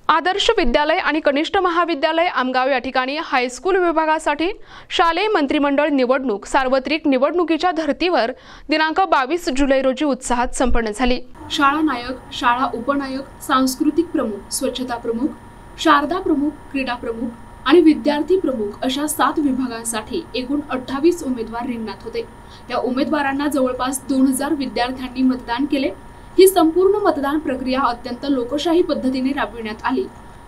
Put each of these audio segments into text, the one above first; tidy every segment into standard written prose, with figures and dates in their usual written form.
आदर्श विद्यालय आणि कनिष्ठ महाविद्यालय आमगाव या ठिकाणी हायस्कूल विभागासाठी शालेय मंत्रिमंडळ निवडणूक सार्वत्रिक निवडणुकीच्या धर्तीवर दिनांक 22 जुलै रोजी उत्साहात संपन्न झाली। शाळा नायक, शाळा उपनायक, सांस्कृतिक प्रमुख, स्वच्छता प्रमुख, शारदा प्रमुख, क्रीडा प्रमुख आणि विद्यार्थी प्रमुख अशा 7 विभागांसाठी एकूण 28 उमेदवार रिंगणात होते। या उमेदवारांना जवळपास 2000 विद्यार्थ्यांनी मतदान केले। ही संपूर्ण मतदान प्रक्रिया अत्यंत लोकशाही पद्धतीने राबविण्यात आली।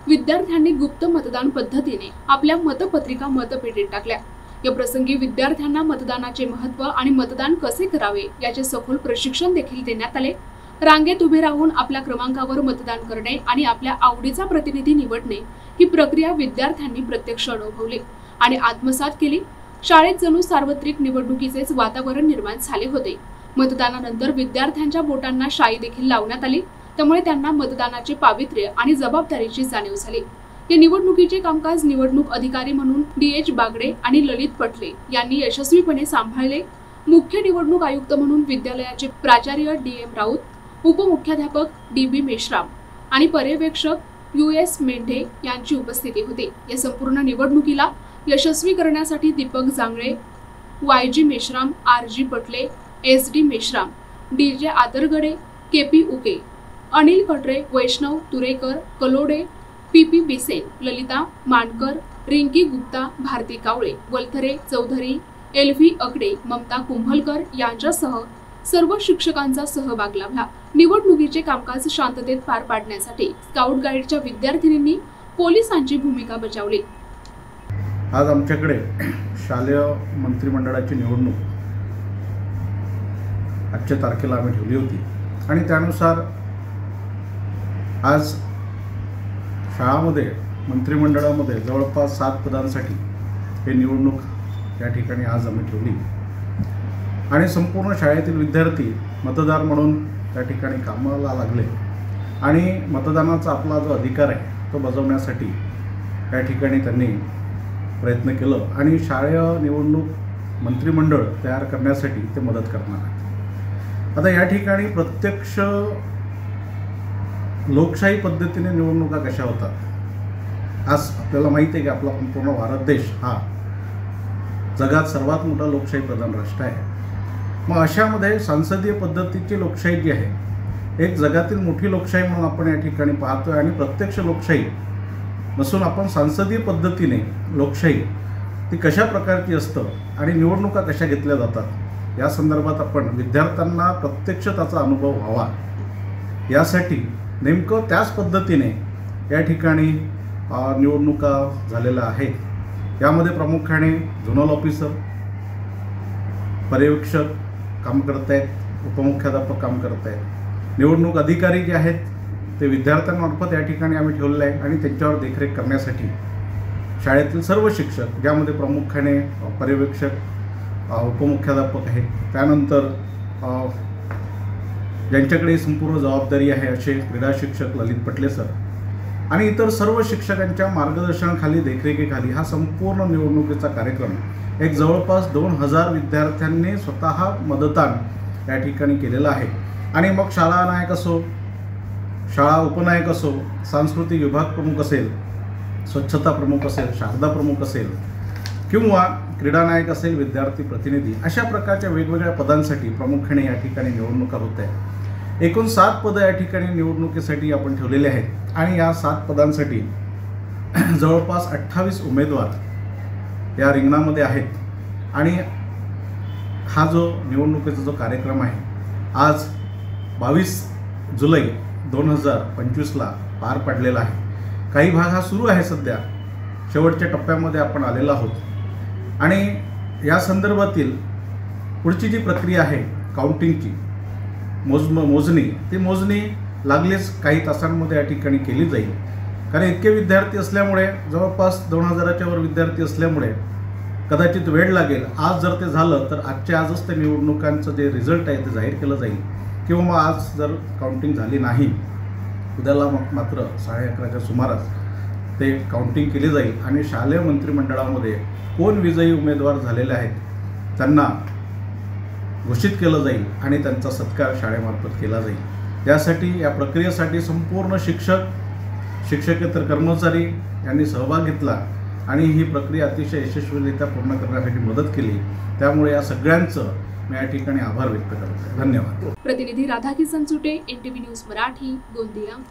विद्यार्थ्यांनी गुप्त मतदान पद्धतीने आपल्या मतपत्रिका मतपेटीत टाकल्या। या प्रसंगी विद्यार्थ्यांना मतदानाचे महत्त्व आणि मतदान कसे करावे याचे सखोल प्रशिक्षण देखील देण्यात आले। रांगेत उभे राहून आपल्या क्रमांकावर मतदान करणे आणि आपल्या आवडीचा प्रतिनिधी निवडणे ही प्रक्रिया विद्यार्थ्यांनी प्रत्यक्ष अनुभवली आणि आत्मसात केली। शाळेत जणू सार्वत्रिक निवडणुकीचेच वातावरण निर्माण झाले होते। मतदानानंतर विद्यार्थ्यांच्या बोटांना शाई देखील लावण्यात आली, त्यामुळे त्यांना मतदानाचे पावित्र्य आणि जबाबदारीची जाणीव झाली। या निवडणुकीचे कामकाज निवडणूक अधिकारी म्हणून DH बागडे आणि ललित पटले यांनी यशस्वीपणे सांभाळले। मुख्य निवडणूक आयुक्त म्हणून विद्यालयाचे प्राचार्य DM राऊत, उपमुख्याध्यापक DB मेश्राम आणि पर्यवेक्षक US मेंढे यांची उपस्थिती होती। या संपूर्ण निवडणुकीला यशस्वी करण्यासाठी दीपक जांगळे, YG मेश्राम, RG पटले, SD Meshram, DJ आदरगडे, KP Uke, Anil कटरे, वैष्णव तुरेकर, कलोडे, PP बिसेन, ललिता मानकर, रिंकी गुप्ता, भारती कावळे, वलथरे चौधरी, LV अगडे, ममता कुंभलकर यांच्यासह सर्व शिक्षकांचा सहभाग लाभला। निवडणुकीचे कामकाज शांततेत पार पाडण्यासाठी स्काउट गाईडच्या विद्यार्थिनींनी पोलिसांची भूमिका बजावली। आज आमच्याकडे शालेय मंत्रिमंडळाची निवडणूक आजच्या तारखेला आम्ही ठेवली होती आणि त्यानुसार आज शाळामध्ये मंत्रिमंडळामध्ये जवळपास 7 पदांसाठी हे निवडणूक या ठिकाणी आज आम्ही ठेवली आणि संपूर्ण शाळेतील विद्यार्थी मतदार म्हणून त्या ठिकाणी कामाला लागले आणि मतदानाचा आपला जो अधिकार आहे तो बजावण्यासाठी या ठिकाणी त्यांनी प्रयत्न केलं आणि शालेय निवडणूक मंत्रिमंडळ तयार करण्यासाठी ते मदत करणार आहेत। आता या ठिकाणी प्रत्यक्ष लोकशाही पद्धतीने निवडणुका कशा होतात। आज आपल्याला माहिती आहे की आपला संपूर्ण भारत देश हा जगात सर्वात मोठा लोकशाही प्रधान राष्ट्र आहे। मग अशामध्ये संसदीय पद्धतीची लोकशाही जी आहे एक जगातील मोठी लोकशाही म्हणून आपण या ठिकाणी पाहतोय आणि प्रत्यक्ष लोकशाही नसून आपण संसदीय पद्धतीने लोकशाही ती कशा प्रकारची असतं आणि निवडणुका कशा घेतल्या जातात या संदर्भात आपण विद्यार्थ्यांना प्रत्यक्ष त्याचा अनुभव व्हावा यासाठी नेमकं त्याच पद्धतीने या ठिकाणी निवडणुका झालेल्या आहेत। यामध्ये प्रामुख्याने झोनल ऑफिसर, पर्यवेक्षक काम करत आहेत, उपमुख्याध्यापक काम करत आहेत, निवडणूक अधिकारी जे आहेत ते विद्यार्थ्यांमार्फत या ठिकाणी आम्ही ठेवलेले आहे आणि त्यांच्यावर देखरेख करण्यासाठी शाळेतील सर्व शिक्षक ज्यामध्ये प्रामुख्याने पर्यवेक्षक, उपमुख्याध्यापक आहेत, त्यानंतर ज्यांच्याकडे संपूर्ण जबाबदारी आहे असे क्रीडा शिक्षक ललित पटले सर आणि इतर सर्व शिक्षकांच्या मार्गदर्शनाखाली देखरेखीखाली हा संपूर्ण निवडणुकीचा कार्यक्रम एक जवळपास 2000 विद्यार्थ्यांनी स्वतः मतदान या ठिकाणी केलेलं आहे। आणि मग शाळा नायक असो, शाळा उपनायक असो, सांस्कृतिक विभाग प्रमुख असेल, स्वच्छता प्रमुख असेल, शारदा प्रमुख असेल किंवा क्रीडा नायक असेल, विद्यार्थी प्रतिनिधी अशा प्रकारच्या वेगवेगळ्या पदांसाठी प्रामुख्याने या ठिकाणी निवडणुका होत आहेत। एकूण 7 पदं या ठिकाणी निवडणुकीसाठी आपण ठेवलेले आहेत आणि या 7 पदांसाठी जवळपास 28 उमेदवार या रिंगणामध्ये आहेत आणि हा जो निवडणुकीचा जो कार्यक्रम आहे आज 22 जुलै 2025ला पार पडलेला आहे। काही भाग हा सुरू आहे, सध्या शेवटच्या टप्प्यामध्ये आपण आलेलो आहोत आणि या संदर्भातील पुढची जी प्रक्रिया आहे काउंटिंगची मोजणी लागलीच काही तासांमध्ये या ठिकाणी केली जाईल। कारण इतके विद्यार्थी असल्यामुळे जवळपास 2000च्या वर विद्यार्थी असल्यामुळे कदाचित वेळ लागेल। आज जर ते झालं तर आजच्या आजच ते निवडणुकांचं जे रिझल्ट आहे ते जाहीर केलं जाईल किंवा मग आज जर काउंटिंग झाली नाही उद्याला मात्र 11:30च्या सुमारास ते काउंटिंग केली जाईल आणि शालेय मंत्रिमंडळामध्ये कोण विजयी उमेदवार झालेले आहेत त्यांना घोषित केलं जाईल आणि त्यांचा सत्कार शाळेमार्फत केला जाईल। यासाठी या प्रक्रियेसाठी संपूर्ण शिक्षक, शिक्षकेतर कर्मचारी यांनी सहभाग घेतला आणि ही प्रक्रिया अतिशय यशस्वीरित्या पूर्ण करण्यासाठी मदत केली. त्यामुळे या सगळ्यांचं मी या ठिकाणी आभार व्यक्त करतो. धन्यवाद. प्रतिनिधी राधाकिसन सुटे, NTV न्यूज मराठी, गोंदिया.